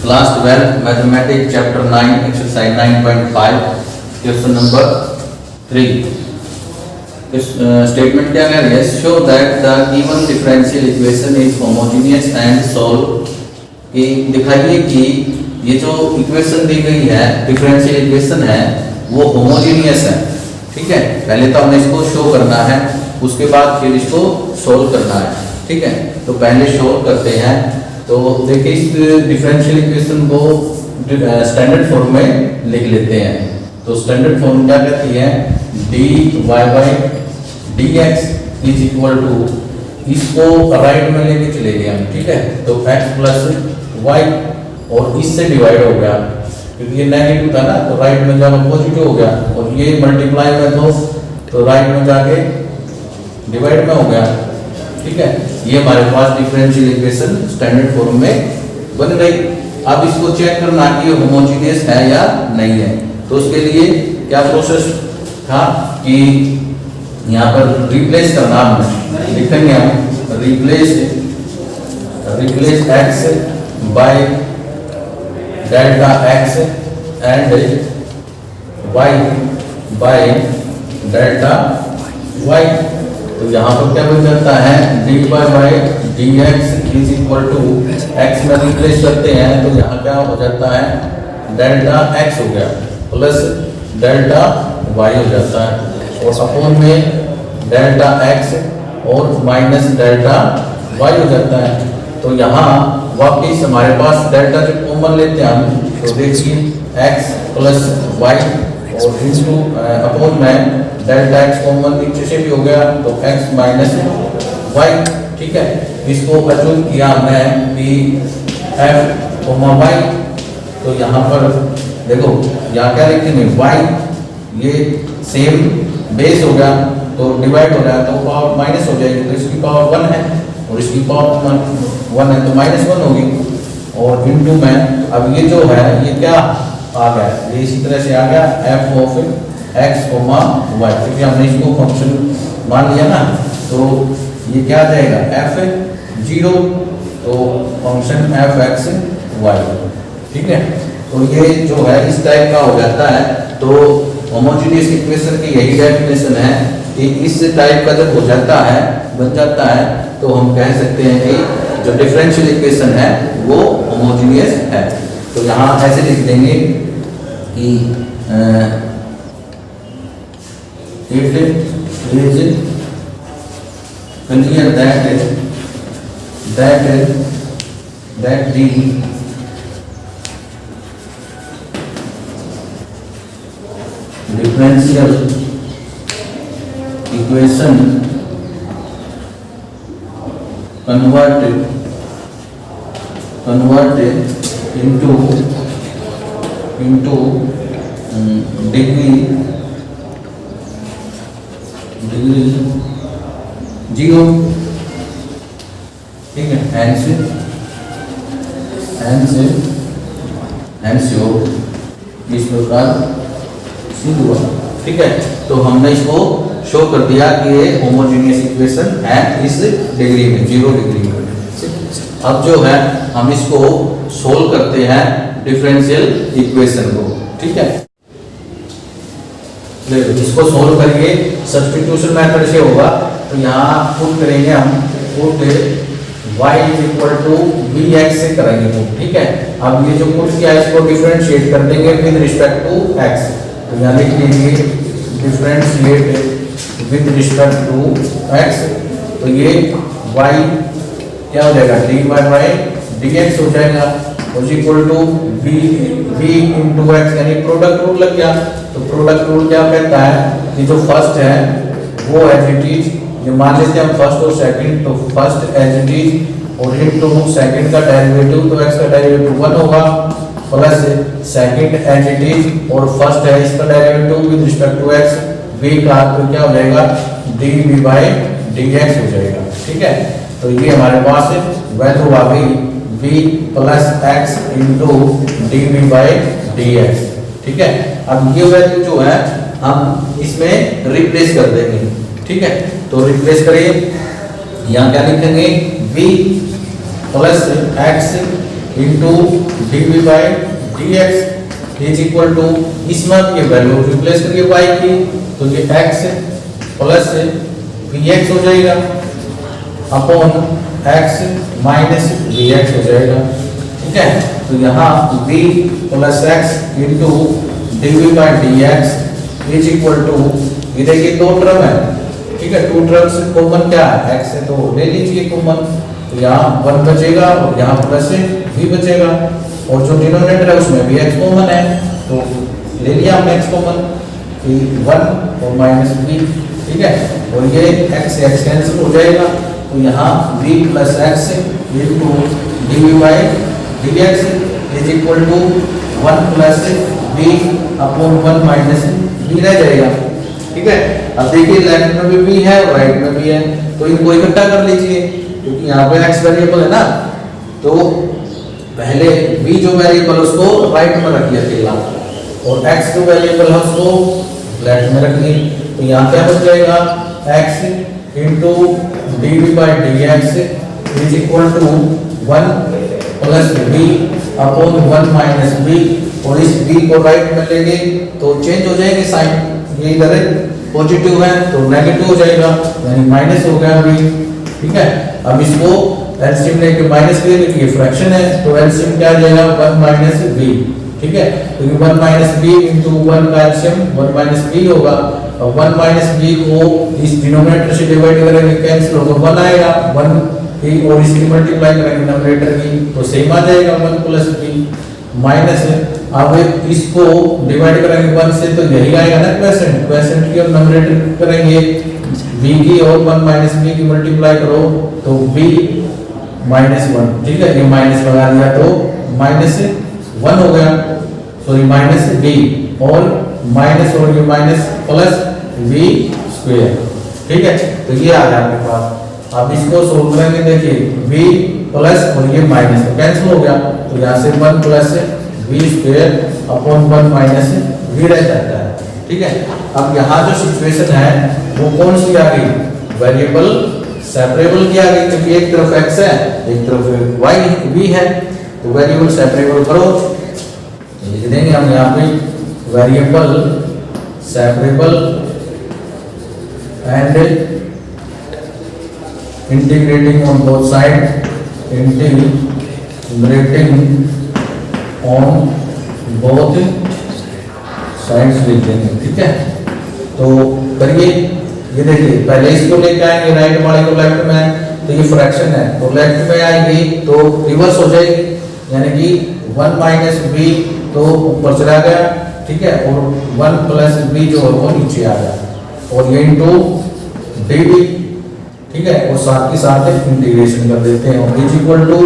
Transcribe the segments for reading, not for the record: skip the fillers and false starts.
Class 12 mathematics chapter 9 exercise 9.5 question number 3। Statement क्या कह रही है? Show that the given differential equation is homogeneous and solve. कि दिखाइए कि ये जो इक्वेशन दी गई है, डिफरेंशियल इक्वेशन है, वो होमोजेनियस है। ठीक है, पहले तो हमने इसको शो करना है, उसके बाद फिर इसको सोल्व करना है। ठीक है, तो पहले शो करते हैं। तो देखिए इस डिफरेंशियल इक्वेशन को स्टैंडर्ड फॉर्म में लिख लेते हैं। तो स्टैंडर्ड फॉर्म क्या कहती है? dy by dx is equal to, इसको राइट में लेके चले गए हम। ठीक है, तो x प्लस y और इससे डिवाइड हो गया, क्योंकि ये नेगेटिव था ना, तो राइट में जाकर पॉजिटिव हो गया, और ये मल्टीप्लाई में तो राइट में जाके डिवाइड में हो गया। ठीक है, ये हमारे पास डिफरेंशियल इक्वेशन स्टैंडर्ड फॉर्म में बन गई। अब इसको चेक करना कि ये होमोजेनियस है या नहीं है। तो उसके लिए क्या प्रोसेस था कि यहाँ पर रिप्लेस करना, हमने लिखेंगे हम replace x by delta x and y by delta y। तो यहाँ पर क्या बन जाता है? dy by dx is equal to, x में रिप्लेस करते हैं तो यहाँ क्या हो जाता है? डेल्टा x हो गया प्लस डेल्टा y हो जाता है, और अपोन में डेल्टा x और माइनस डेल्टा y हो जाता है। तो यहाँ वापिस हमारे पास डेल्टा जो कॉमन लेते हैं हम, तो देखिए x प्लस y और इंटू अपोन में डेल्टा x कॉमन नीचे से भी हो गया, तो x माइनस y। ठीक है, इसको अज्यूम किया हमने कि f y। तो यहाँ पर देखो यहाँ क्या लिखेंगे? y ये सेम बेस हो गया, तो डिवाइड हो रहा है तो पावर माइनस हो जाएगी, तो इसकी पावर 1 है और इसकी पावर 1 है, तो माइनस 1 होगी। और इनटू में अब ये जो है ये क्या आ गया? ये इसी तरह से आ गया f of x comma y, क्योंकि हमने इसको फंक्शन मान लिया ना, तो ये क्या आ जाएगा? f(0), तो फंक्शन f(x, y)। ठीक है, तो ये जो है इस टाइप का हो जाता है। तो होमोजेनियस इक्वेशन की यही डेफिनेशन है कि इस टाइप का जब हो जाता है, बन जाता है, तो हम कह सकते हैं कि जो डिफरेंशियल इक्वेशन है वो होमोजेनियस है। तो यहाँ ऐसे लिख देंगे कि it is clear that the differential equation converted into degree 0। ठीक है, hence इस प्रकार हुआ। ठीक है, तो हमने इसको शो कर दिया कि ये होमोजेनियस इक्वेशन है इस डिग्री में, 0 डिग्री में। अब जो है हम इसको सोल्व करते हैं डिफरेंशियल इक्वेशन को। ठीक है, इसको सोल्व करेंगे सब्स्टिट्यूशन मेथड से होगा। तो यहाँ पुट करेंगे हम, put y is equal to bx से करेंगे पुट। ठीक है, अब ये जो पुट किया है इसको डिफरेंशिएट कर देंगे विद रिस्पेक्ट टू x। तो यहाँ लिख लेंगे differentiate with respect to x, तो ये y क्या हो जाएगा? dy बाई dx हो जाएगा, is equal to v into x, यानी प्रोडक्ट रूल लग गया। तो प्रोडक्ट रूल क्या कहता है कि जो फर्स्ट है वो एज इट इज, ये मान लेते हैं हम फर्स्ट और सेकंड, तो फर्स्ट एज इट इज और इनटू सेकंड का डेरिवेटिव, तो x का डेरिवेटिव 1 होगा, plus second as it is और फर्स्ट है इसका derivative with respect to x, v का तो क्या हो जाएगा? dv बाई dx हो जाएगा। ठीक है, तो ये हमारे पास वैल्यू आ गई v plus x into dv by dx। ठीक है, अब ये वैल्यू जो है हम इसमें रिप्लेस कर देंगे। ठीक है, तो रिप्लेस करिए, यहाँ क्या लिखेंगे? v plus x into D by D x is equal to, इसमें ये वैल्यू रिप्लेस करिए y की, तो ये x प्लस वी एक्स हो जाएगा upon x minus V X हो जाएगा। ठीक है, तो यहाँ v plus X into D by D x is equal to, ये देखिए दो टर्म है, ठीक है, टू टर्म्स कॉमन क्या है x है, तो ले लीजिए कॉमन, तो यहाँ 1 बचेगा और यहाँ प्लस v बचेगा, और जो डिनोमिनेटर है उसमें भी x कॉमन है, तो ले लिया हमने x कॉमन, 1 और माइनस v। ठीक है, और ये x से x कैंसिल हो जाएगा, तो यहाँ v plus X into D by D x is equal to 1 plus v upon 1 minus v रह जाएगा। ठीक है, अब देखिए लेफ्ट में भी v है और राइट में भी है, तो इनको इकट्ठा कर लीजिए, क्योंकि यहाँ पे x वेरिएबल है ना, तो पहले v जो वेरिएबल उसको राइट में रखिए अकेला, और x जो वेरिएबल है उसको लेफ्ट में रखिए, तो यहाँ क्या बच जाएगा x into D by D x is equal to 1 plus v upon 1 minus v, और इस v को राइट में लेंगे तो चेंज हो जाएंगे साइन, ये इधर पॉजिटिव है तो नेगेटिव हो जाएगा, यानी माइनस हो गया v। ठीक है, अब इसको एलसीएम लेके माइनस करिए, क्योंकि ये फ्रैक्शन है, तो एलसीएम क्या आ जाएगा 1 माइनस v। ठीक है, क्योंकि 1 माइनस v इंटू 1 का एलसीएम 1 माइनस v होगा, और 1 माइनस v को इस डिनोमिनेटर से डिवाइड करेंगे कैंसिल होगा, 1 आएगा, 1 ही और इसकी मल्टीप्लाई करेंगे डिनोमिनेटर की तो सेम आ जाएगा 1 प्लस v माइनस, अब इसको डिवाइड करेंगे 1 से तो यही आएगा ना क्वेश्चन, क्वेश्चन की अब डिनोमिनेटर करेंगे v की और 1 माइनस v की मल्टीप्लाई करो तो v माइनस 1। ठीक है, ये माइनस लगा दिया तो माइनस 1 हो गया, सॉरी माइनस v, और माइनस और ये माइनस प्लस v स्क्वायर। ठीक है, तो ये आ गया आपके पास। अब इसको सोल्व करेंगे, देखिए v प्लस और ये माइनस कैंसिल हो गया, तो यहाँ से 1 plus v square upon 1 minus v रह जाता है। ठीक है, अब यहाँ जो सिचुएशन है वो कौन सी आ गई, वेरिएबल सेपरेबल की आ गई, क्योंकि एक तरफ x है एक तरफ y v है, तो वेरिएबल सेपरेबल करो, लिख देंगे हम यहाँ पे variable separable and integrating on both side, integrating on both sides लिख देंगे। ठीक है, तो करिए, ये देखिए पहले इसको लेके आएंगे राइट वाले को लेफ्ट में, तो ये फ्रैक्शन है तो लेफ्ट में आएगी तो रिवर्स हो जाएगी, यानी कि 1 माइनस v तो ऊपर चला गया, ठीक है, और 1 प्लस v जो है वो नीचे आ गया, और ये इंटू डी, ठीक है, और साथ के साथ इंटीग्रेशन कर देते हैं, और इज इक्वल टू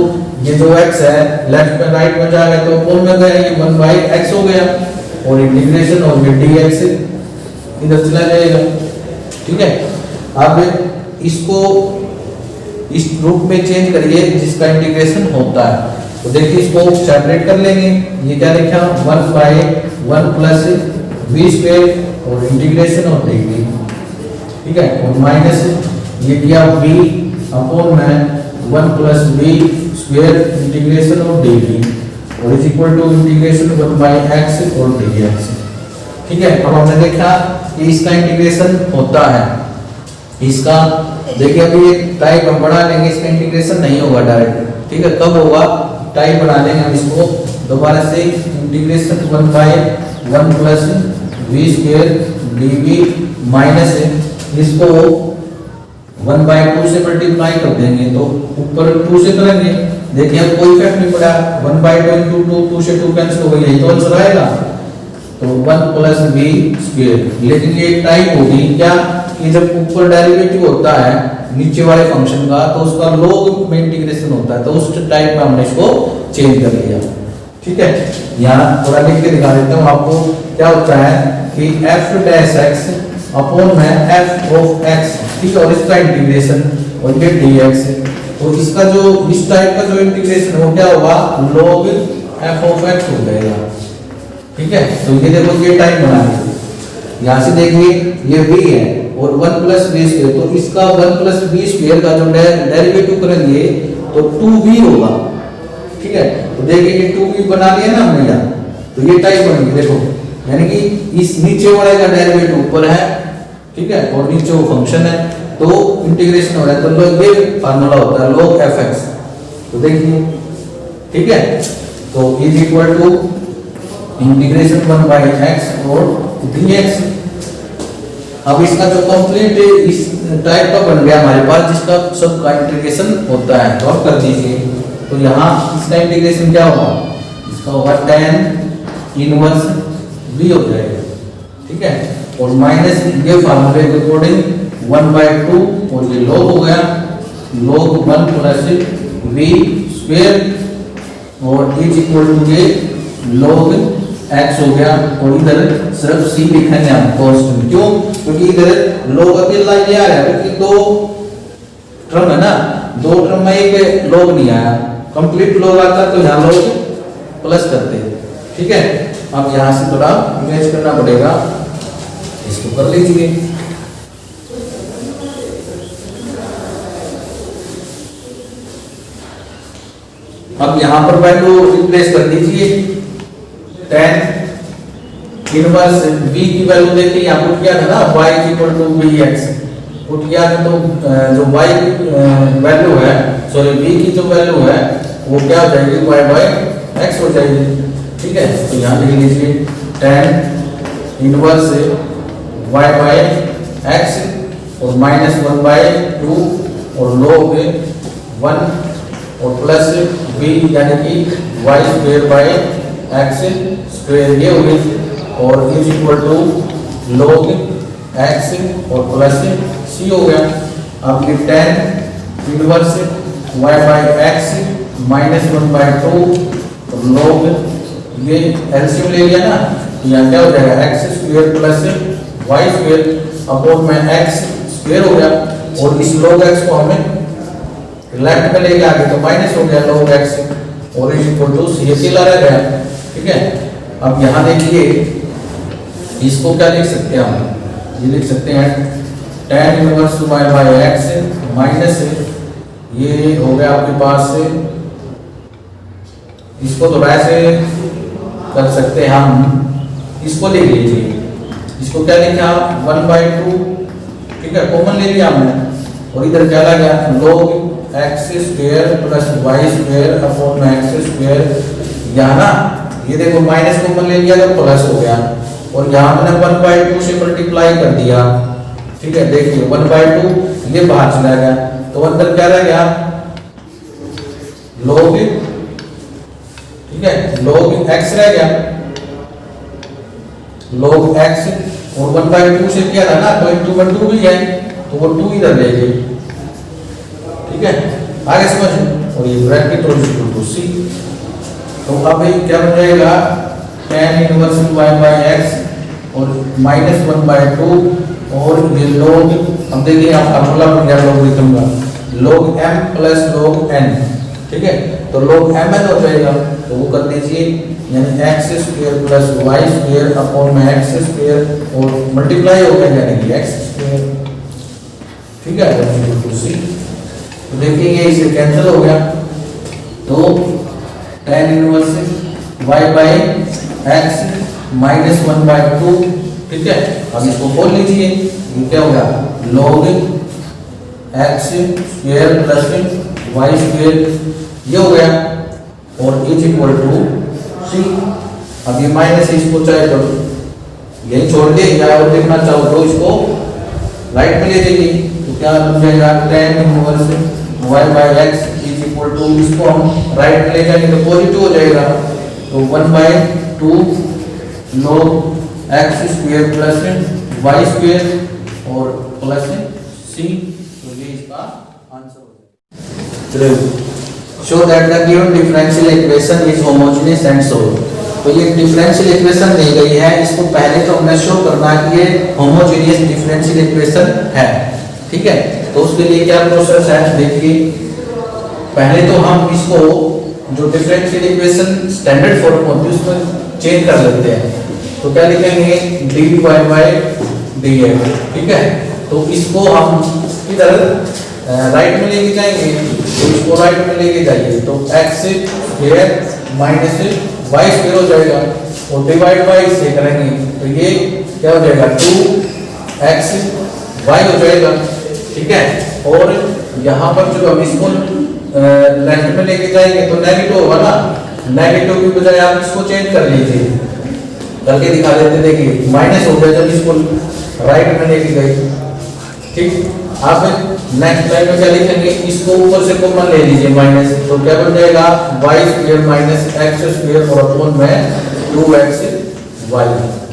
ये जो x है लेफ्ट में राइट में जाएगा तो कौन में गया, ये 1 बाई x हो गया, और इंटीग्रेशन और ये dx इधर चला जाएगा। ठीक है, अब इसको इस रूप में चेंज करिए जिसका इंटीग्रेशन होता है, तो देखिए इसको सेपरेट कर लेंगे, ये क्या लिखा 1 बाई 1 प्लस v स्क्वायर और इंटीग्रेशन और डी। ठीक है, और माइनस ये किया v अपॉन में 1 प्लस v स्क्वायर इंटीग्रेशन और डी, और is equal to integration 1 by x और dx। ठीक है, अब हमने देखा कि इसका इंटीग्रेशन होता है, इसका देखिए अभी एक टाइप हम बढ़ा लेंगे, इसका इंटीग्रेशन नहीं होगा डायरेक्ट। ठीक है, कब होगा, टाइप बना लेंगे हम इसको दोबारा से, integration 1 by 1 plus v square dv minus इसको 1 बाई 2 से मल्टीप्लाई कर देंगे, तो ऊपर 2 से करेंगे, देखिए अब कोई इफेक्ट नहीं पड़ा, 1 बाई 2 इंटू 2, 2 से 2 कैंसिल हो गई, तो आंसर आएगा तो 1 प्लस v स्क्वायर। लेकिन ये एक टाइप होगी क्या कि जब ऊपर डेरिवेटिव होता है नीचे वाले फंक्शन का तो उसका log में इंटीग्रेशन होता है, तो उस टाइप में हमने इसको चेंज कर लिया। ठीक है, यहाँ थोड़ा लिख के दिखा देता हूँ आपको, क्या होता है कि f डैश x अपॉन में f ऑफ x, ठीक है, और इसका इंटीग्रेशन और ये dx, तो इसका जो इस टाइप का जो इंटीग्रेशन हो क्या होगा, log f ऑफ x हो जाएगा। ठीक है, तो ये देखो ये टाइप बना लिया, यहाँ से देखिए ये v है और 1 प्लस v स्क्वायर, तो इसका 1 प्लस v स्क्वायर का जो डेरिवेटिव करेंगे तो 2v होगा। ठीक है। तो देखिए ये 2b बना लिया ना हमने यहाँ, तो ये टाइप बन गई देखो, यानी कि इस नीचे वाले का डेरिवेटिव ऊपर है, ठीक है, और नीचे वो फंक्शन है, तो इंटीग्रेशन हो रहा है, तो log ये फार्मूला होता है log fx। तो देखिए ठीक है, तो is equal to integration 1 by x और dx। अब इसका जो कंप्लीट इस टाइप का बन गया हमारे पास, जिसका सब का इंटीग्रेशन होता है, तो आप कर दीजिए। तो यहाँ इसका इंटीग्रेशन क्या होगा, इसका होगा tan इनवर्स b हो जाएगा, ठीक है, और माइनस ये फार्मूले के अकॉर्डिंग 1/2 और ये log हो गया, log 1 प्लस b स्क्वायर और इज इक्वल टू ये log x हो गया, और इधर सिर्फ c लिखेंगे हम कांस्टेंट, क्यों, क्योंकि इधर log अकेला ये आ रहा है, क्योंकि दो टर्म है ना, दो टर्म में एक log नहीं आया, कंप्लीट log आता तो यहाँ log प्लस करते, ठीक है। अब यहाँ से थोड़ा इमेज करना पड़ेगा, इसको कर लीजिए। अब यहाँ पर वैल्यू रिप्लेस कर दीजिए, tan इनवर्स v की वैल्यू देखिए यहाँ पुट किया था ना, y equal to vx put किया था, तो जो y की वैल्यू है, सॉरी v की जो वैल्यू है वो क्या हो जाएगी, y बाय x हो जाएगी, ठीक है। तो यहाँ लिख लीजिए tan inverse y by x और -1/2 और log 1 और प्लस b यानी कि y square by x square ये हो गई, और is equal to log x और प्लस c हो गया। अब ये tan inverse y by x -1/2 और log ये एलसीएम ले लिया ना, तो यहाँ क्या हो जाएगा x square plus y square upon में x स्क्वायर हो गया, और इस log x को हमें लेफ्ट में लेके आगे तो माइनस हो गया log x और इज इक्वल टू c अकेला रह गया, ठीक है। अब यहाँ देखिए इसको क्या लिख सकते हैं हम, ये लिख सकते हैं tan inverse y by x minus ये हो गया आपके पास से, इसको तो वैसे कर सकते हैं हम, इसको लिख लीजिए, इसको क्या लिखा 1/2, ठीक है, कॉमन ले लिया हमने, और इधर क्या लगा log x square plus y square upon x square, यहाँ ना ये देखो माइनस कॉमन ले लिया तो प्लस हो गया, और यहाँ मैंने 1/2 से मल्टीप्लाई कर दिया, ठीक है। देखिए 1/2 ये बाहर चला गया, तो अंदर क्या रह गया log, ठीक है, log x रह गया, log x और 1/2 से क्या था ना, तो 2/2 भी है, तो वो 2 इधर ले गए, ठीक है, आगे समझ, और ये ब्रैकेट और इक्वल टू c। तो अब ये क्या बन जाएगा tan inverse y by x और -1/2 और ये log, अब देखिए आप फार्मूला बन गया लॉगरिथम का, log m plus log n, ठीक है, तो log mn हो जाएगा, तो वो कर दीजिए, यानी x square plus y square upon में x स्क्वायर और मल्टीप्लाई हो गया यानी कि x स्क्वायर, ठीक है, इक्वल टू c। तो देखिए ये इसे कैंसिल हो गया, तो tan inverse y by x -1/2, ठीक है। अब इसको खोल लीजिए, ये क्या हो गया log x square plus y square ये हो गया, और इज इक्वल टू c। अब ये माइनस इसको चाहे तो यही छोड़ दे, या और देखना चाहो तो इसको राइट में ले जाइए, तो क्या बन जाएगा tan inverse y by x is equal to, इसको हम राइट में ले जाएंगे तो पॉजिटिव हो जाएगा, तो 1/2 log x square plus y square और प्लस c, तो ये इसका आंसर हो जाएगा। Show that the given differential equation is homogeneous and solve. तो ये डिफरेंशियल इक्वेशन दी गई है, इसको पहले तो हमने शो करना है कि ये होमोजेनियस डिफरेंशियल इक्वेशन है, ठीक है। तो उसके लिए क्या प्रोसेस है, देखिए पहले तो हम इसको जो डिफरेंशियल इक्वेशन स्टैंडर्ड फॉर्म होती है उसमें चेंज कर लेते हैं, तो क्या लिखेंगे dy बाय dx, ठीक है। तो इसको हम इधर राइट में लेके जाएंगे, तो इसको राइट में लेके जाइए तो x square minus y square हो जाएगा और डिवाइड बाई से करेंगे तो ये क्या हो जाएगा 2x y हो जाएगा। ठीक है, और यहाँ पर जो हम इसको लेफ्ट में लेके जाएंगे तो नेगेटिव होगा ना, नेगेटिव की बजाय आप इसको चेंज कर लीजिए, करके दिखा देते, देखिए माइनस हो गया जब इसको राइट में लेके गए। ठीक, आप नेक्स्ट लाइन में क्या लिखेंगे, इसको ऊपर से कॉमन ले लीजिए माइनस, तो क्या बन जाएगा y square minus x square और अपॉन में 2x y।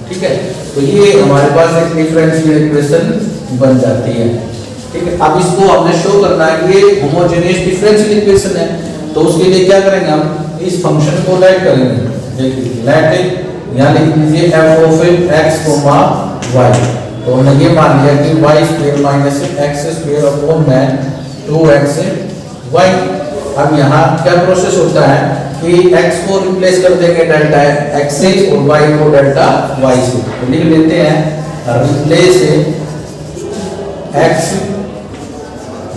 ठीक है, तो ये हमारे पास एक डिफरेंशियल इक्वेशन बन जाती है। ठीक है, अब इसको हमने शो करना है कि ये होमोजेनियस डिफरेंशियल इक्वेशन है, तो उसके लिए क्या करेंगे, हम इस फंक्शन को राइट करेंगे। देखिए लेट यहाँ लिख लीजिए f ऑफ x, y, तो हमने ये मान लिया कि y square minus x square upon में 2x y। अब यहाँ क्या प्रोसेस होता है कि x को रिप्लेस कर देंगे डेल्टा x से और y को डेल्टा y से, तो लिख लेते हैं replace x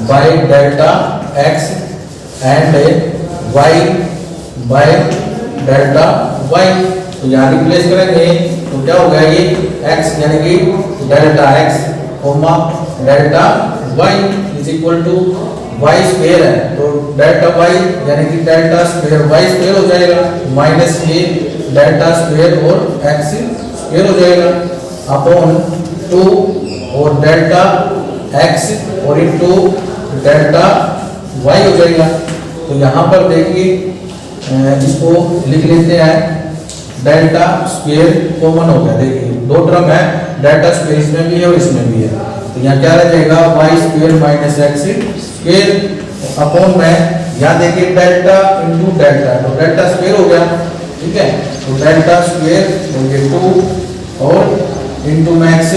by delta x and y by delta y। तो यहाँ रिप्लेस करेंगे तो क्या हो गया, ये x यानी कि delta x comma delta y is equal to y square है, तो डेल्टा y यानी कि डेल्टा स्क्वायर y स्क्वायर हो जाएगा माइनस ये डेल्टा स्क्वायर और x स्क्वायर हो जाएगा अपॉन 2 और डेल्टा x और इनटू डेल्टा y हो जाएगा। तो यहाँ पर देखिए इसको लिख लेते हैं डेल्टा स्क्वायर कॉमन हो गया, देखिए दो टर्म है, डेल्टा स्क्वायर इसमें भी है और इसमें भी है, तो यहाँ क्या रह जाएगा y square minus x square upon में यहाँ देखिए डेल्टा इंटू डेल्टा, तो डेल्टा स्क्वायर हो गया। ठीक है, तो डेल्टा स्क्वायर हो गया 2 और इंटू मैक्स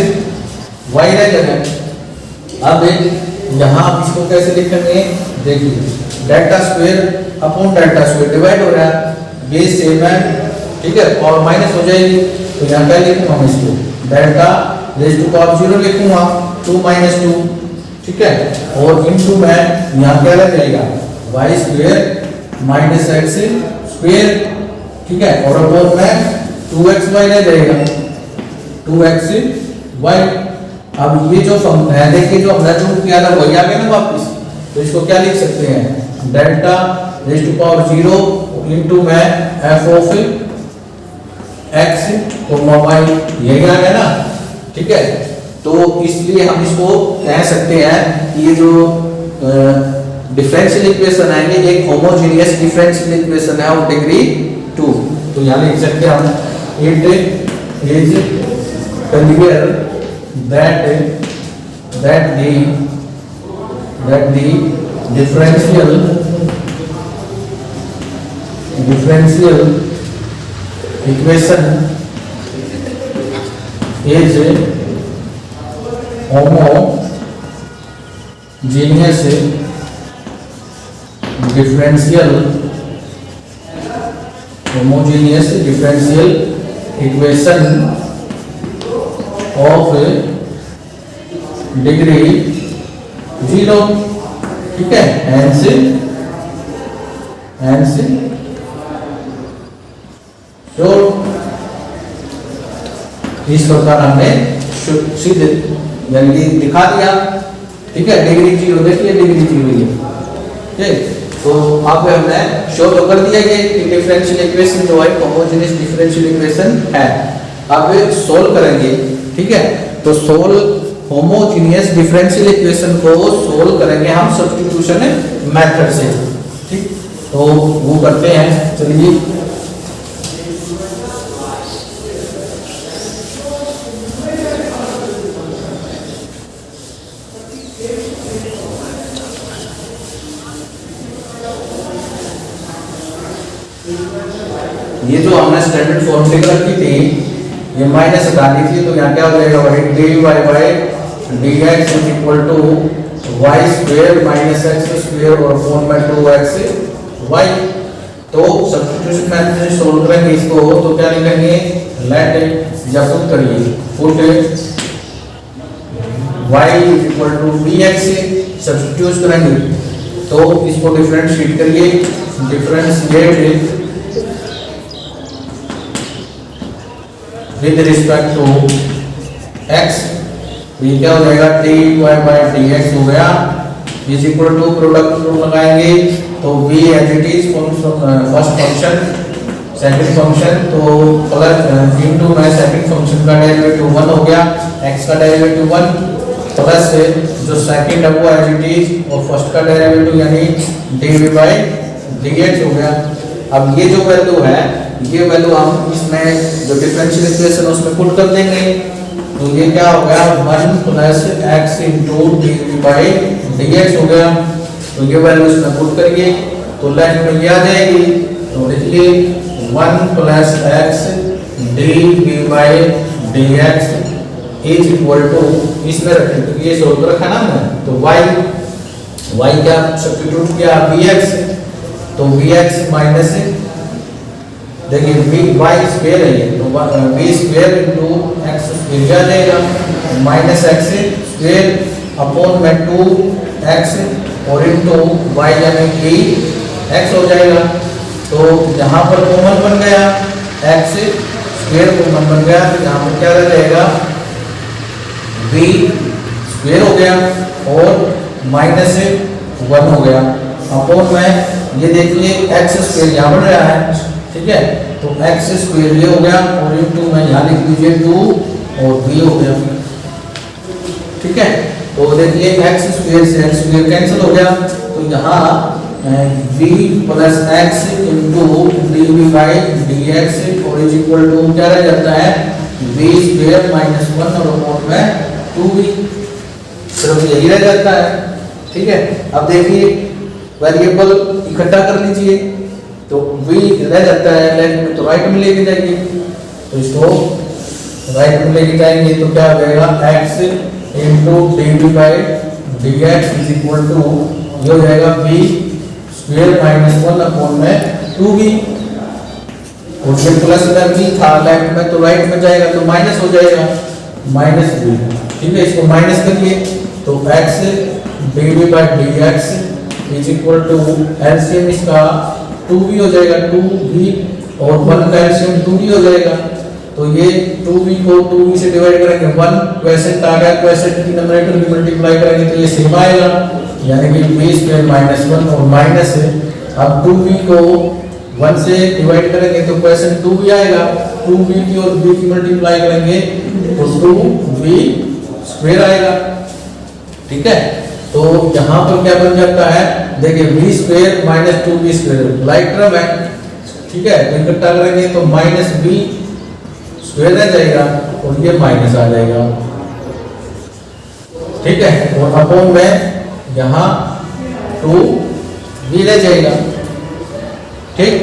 वाई रह जाएगा। अब यहाँ आप इसको कैसे लिखेंगे, देखिए delta square upon delta square divide हो रहा है, बेस सेम है। ठीक है, और माइनस हो जाएगी, तो यहाँ क्या लिखूंगा मैं इसको डेल्टा रेज टू पावर 0 लिखूंगा 2 माइनस 2। ठीक है, और इनटू में यहाँ क्या रह जाएगा y square minus x square. ठीक है, और अपॉन में 2x y रह जाएगा 2x y। अब ये जो फंक्शन है देखिए जो हमने जो किया था वही आ गया ना वापस, तो इसको क्या लिख सकते हैं delta raise to power 0 into में f ऑफ x y, यही आ गया ना। ठीक है, तो इसलिए हम इसको कह सकते हैं कि ये जो डिफरेंशियल इक्वेशन है ये एक होमोजेनियस डिफरेंशियल इक्वेशन है ऑफ डिग्री 2। तो यहाँ लिख सकते हैं हम it is clear that the differential equation is homogeneous differential equation of degree 0। ठीक है, hence तो इस प्रकार हमने सिद्ध यानी कि दिखा दिया। ठीक है, डिग्री 0 देखिए डिग्री 0 ये। ठीक, तो अब हमने शो तो कर दिया कि डिफरेंशियल इक्वेशन जो है होमोजेनियस डिफरेंशियल इक्वेशन है। अब सोल्व करेंगे। ठीक है, तो सोल्व होमोजेनियस डिफरेंशियल इक्वेशन को सोल्व करेंगे हम सब्स्टिट्यूशन मेथड से। ठीक, तो वो करते हैं, चलिए। ये जो हमने स्टैंडर्ड फॉर्मूले रखी थी ये माइनस हटा दीजिए, तो यहाँ क्या हो जाएगा भाई dy by dx is equal to y square minus x square और अपॉन में 2x y। तो सब्स्टिट्यूशन मेथड से सोल्व करेंगे इसको, तो क्या लिखेंगे लेट या पुट करिए put y is equal to dx substitute करेंगे तो इसको डिफरेंशिएट करिए, differentiate with respect to x, ये क्या हो जाएगा dy बाय dx हो गया, is equal to product rule लगाएंगे तो v as it is first function second function, तो प्लस इनटू में सेकंड फंक्शन का डेरिवेटिव 1 हो गया, x का डेरिवेटिव 1 प्लस जो सेकंड है वो एज इट इज और फर्स्ट का डेरिवेटिव यानी dy बाय dx हो गया। अब ये जो वैल्यू है ये वैल्यू हम इसमें जो डिफरेंशियल इक्वेशन उसमें पुट कर देंगे, तो ये क्या हो गया 1 plus x into D by D x हो गया। तो ये वैल्यू इसमें पुट करिए तो लेफ्ट में ये आ जाएगी, तो लिखिए 1 plus x d by D x is equal to, इसमें रखें क्योंकि ये सोल्व रखा ना हमने, तो y क्या सब्स्टिट्यूट किया vx, तो vx माइनस देखिए y स्क्वायर है ये, तो v square into x square आ जाएगा माइनस x स्क्वायर अपॉन में 2x और इंटू y यानी कि x हो जाएगा। तो यहाँ पर कॉमन बन गया x स्क्वायर कॉमन बन गया, तो यहाँ पर क्या रह जाएगा v स्क्वायर हो गया और माइनस 1 हो गया अपॉन में ये देखिए x स्क्वायर यहाँ बन रहा है, ठीक है, तो x स्क्वायर ये हो गया और इंटू में यहाँ लिख दीजिए 2 और v हो गया, ठीक है। तो देखिए x स्क्वायर से x स्क्वायर कैंसिल हो गया, तो यहाँ v plus x into D by D x और इज इक्वल टू क्या रह जाता है v स्क्वायर माइनस 1 और अपॉन में 2v, सिर्फ यही रह जाता है, ठीक है। अब देखिए वेरिएबल इकट्ठा कर लीजिए, तो v रह जाता है लेफ्ट में, तो राइट में लेके जाइए, तो इसको राइट में लेके जाएंगे तो क्या हो जाएगा x into D by D x is equal to ये हो जाएगा v स्क्वायर माइनस 1 अपॉन में 2v, और ये प्लस इधर v था लेफ्ट में, तो राइट में जाएगा तो माइनस हो जाएगा माइनस v, ठीक है। इसको माइनस करिए तो x d by D x is equal to LCM इसका 2v हो जाएगा 2v और 1 का एलसीएम 2v हो जाएगा, तो ये 2v को 2v से डिवाइड करेंगे 1 क्वोशिएंट आ गया, क्वोशिएंट की न्यूमरेटर की मल्टीप्लाई करेंगे तो ये सेम आएगा यानी कि v स्क्वायर माइनस 1 और माइनस है। अब 2v को 1 से डिवाइड करेंगे तो क्वोशिएंट 2v आएगा, 2v की और v की मल्टीप्लाई करेंगे तो 2v स्क्वायर आएगा, ठीक है। तो यहाँ पर क्या बन जाता है देखिए v square minus 2v square like term है, ठीक है, तो इकट्ठा करेंगे तो माइनस v स्क्वायर रह जाएगा और ये माइनस आ जाएगा, ठीक है, और अपॉन में यहाँ 2v रह जाएगा, ठीक।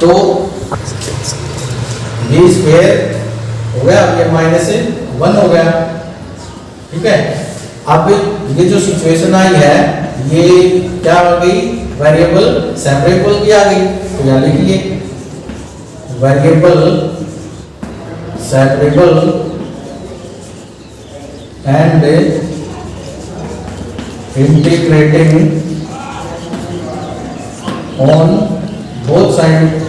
तो v स्क्वायर हो गया, अब ये माइनस 1 हो गया, ठीक है। अब ये जो सिचुएशन आई है ये क्या आ गई वेरिएबल सेपरेबल की आ गई, तो यहाँ लिखिए variable separable and integrating on both side,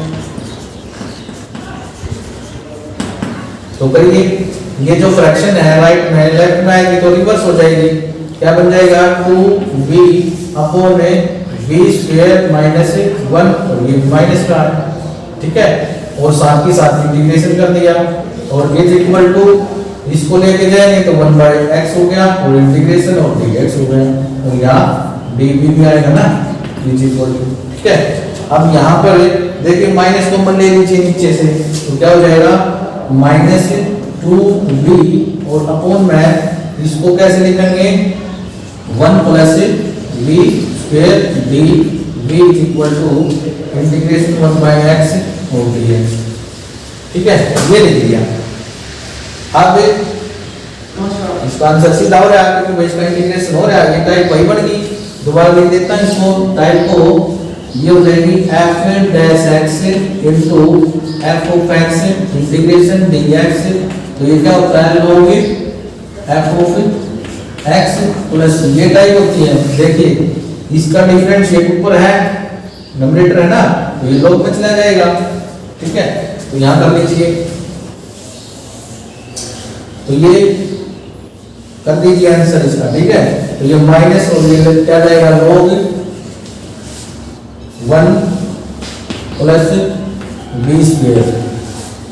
तो करिए ये जो फ्रैक्शन है राइट में लेफ्ट में आएगी तो रिवर्स हो जाएगी, क्या बन जाएगा 2v upon v square minus 1 और ये माइनस का है, ठीक है, और साथ ही साथ इंटीग्रेशन कर दिया और ये इक्वल टू इसको लेके जाएंगे तो 1 बाय x हो गया और इंटीग्रेशन और dx हो गया और यहाँ dv भी आएगा ना इज इक्वल टू, ठीक है। अब यहाँ पर देखिए माइनस कॉमन ले लीजिए नीचे से, तो क्या हो जाएगा माइनस 2v और अपॉन में इसको कैसे लिखेंगे 1 plus v square dv is equal to integration 1 by x और dx, ठीक है, ये लिख दिया। अब इसका आंसर सीधा हो रहा है क्योंकि इसका इंटीग्रेशन हो रहा है, ये टाइप वही बन गई, दोबारा लिख देता हूं इसको टाइप को, ये हो जाएगी f dash x into f of x integration dx, तो ये क्या होता है log f of x plus ये टाइप होती है देखिए इसका डिफरेंशिएट ऊपर है, न्यूमरेटर है ना, तो ये log में चला जाएगा। ठीक है, तो यहां कर लीजिए, तो ये कर दीजिए आंसर इसका। ठीक है, तो ये माइनस और ये क्या जाएगा, log 1 प्लस b स्क्वायर।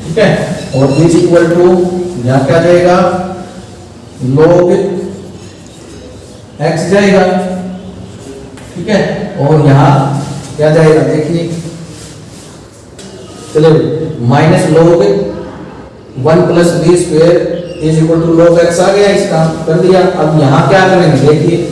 ठीक है, और b इक्वल टू यहां क्या जाएगा, log x जाएगा। ठीक है, और यहां क्या जाएगा, देखिए चलिए, minus log 1 plus b square is equal to log x आ गया, इसका कर दिया। अब यहाँ क्या करेंगे, देखिए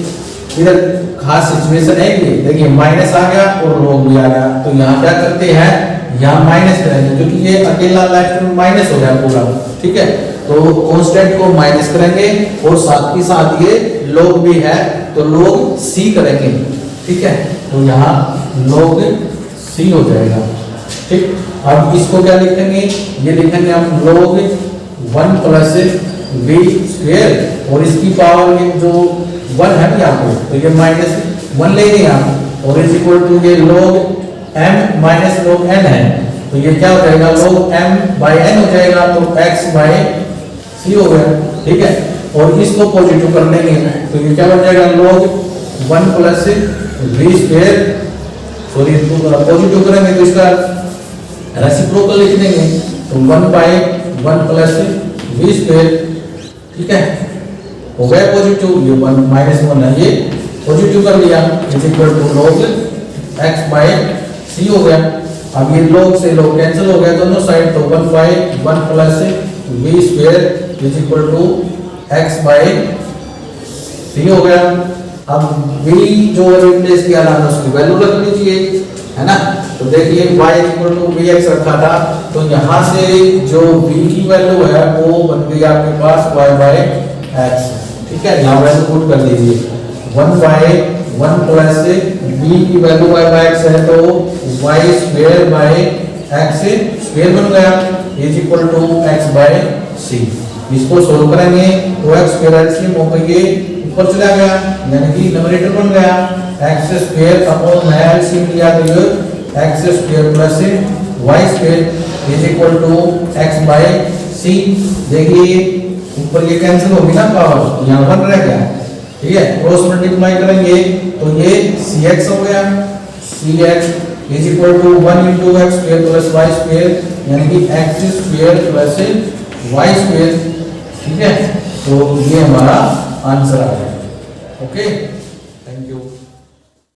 इधर खास सिचुएशन है कि देखिए माइनस आ गया और log भी आ गया, तो यहाँ क्या करते हैं, यहाँ माइनस करेंगे, क्योंकि ये अकेला लेफ्ट में माइनस हो गया पूरा। ठीक है, तो कांस्टेंट को माइनस करेंगे और साथ ही साथ ये log भी है तो log c करेंगे। ठीक है, तो यहाँ log c हो जाएगा। ठीक, अब इसको क्या लिखेंगे, ये लिखेंगे हम log 1 प्लस b स्क्वायर, और इसकी पावर में जो 1 है यहाँ पे, तो ये माइनस 1 लेंगे यहाँ, और इज इक्वल टू ये log m minus log n है, तो ये क्या हो जाएगा, log m बाई n हो जाएगा, तो x बाई c हो गया। ठीक है, और इसको पॉजिटिव कर लेंगे, तो ये क्या बन जाएगा, log 1 plus b square, sorry इसको पॉजिटिव करेंगे तो इसका रेसिप्रोकल लिख देंगे, तो 1 बाई 1 प्लस b स्क्वायर। ठीक है, हो गया पॉजिटिव, ये 1 माइनस 1 है, ये पॉजिटिव कर लिया, is equal to log x by c हो गया। अब ये log से log कैंसिल हो गया दोनों साइड, तो 1 by 1 plus b square is equal to x by c हो गया। अब b जो रिप्लेस किया था उसकी वैल्यू रख लीजिए, है ना, तो देखिए y इक्वल टू bx रखा था, तो यहाँ से जो b की वैल्यू है वो बन गई आपके पास y बाई x। ठीक है, यहाँ वैल्यू पुट कर दीजिए, 1 बाई 1 प्लस b की वैल्यू y बाई x है, तो y square by x square बन गया, is equal to x by c। इसको सोल्व करेंगे तो x स्क्वायर एलसीएम होकर ये ऊपर चला गया, यानी कि न्यूमरेटर बन गया, x स्क्वायर अपॉन में एलसीएम लिया तो ये x square plus y square is equal to x by c। देखिए ऊपर ये कैंसिल होगी ना पावर, यहाँ 1 रह गया। ठीक है, क्रॉस मल्टीप्लाई करेंगे तो ये cx हो गया, cx is equal to 1 into x square plus y square, यानी कि x square plus y square. ठीक है, तो ये हमारा आंसर आ गया। ओके।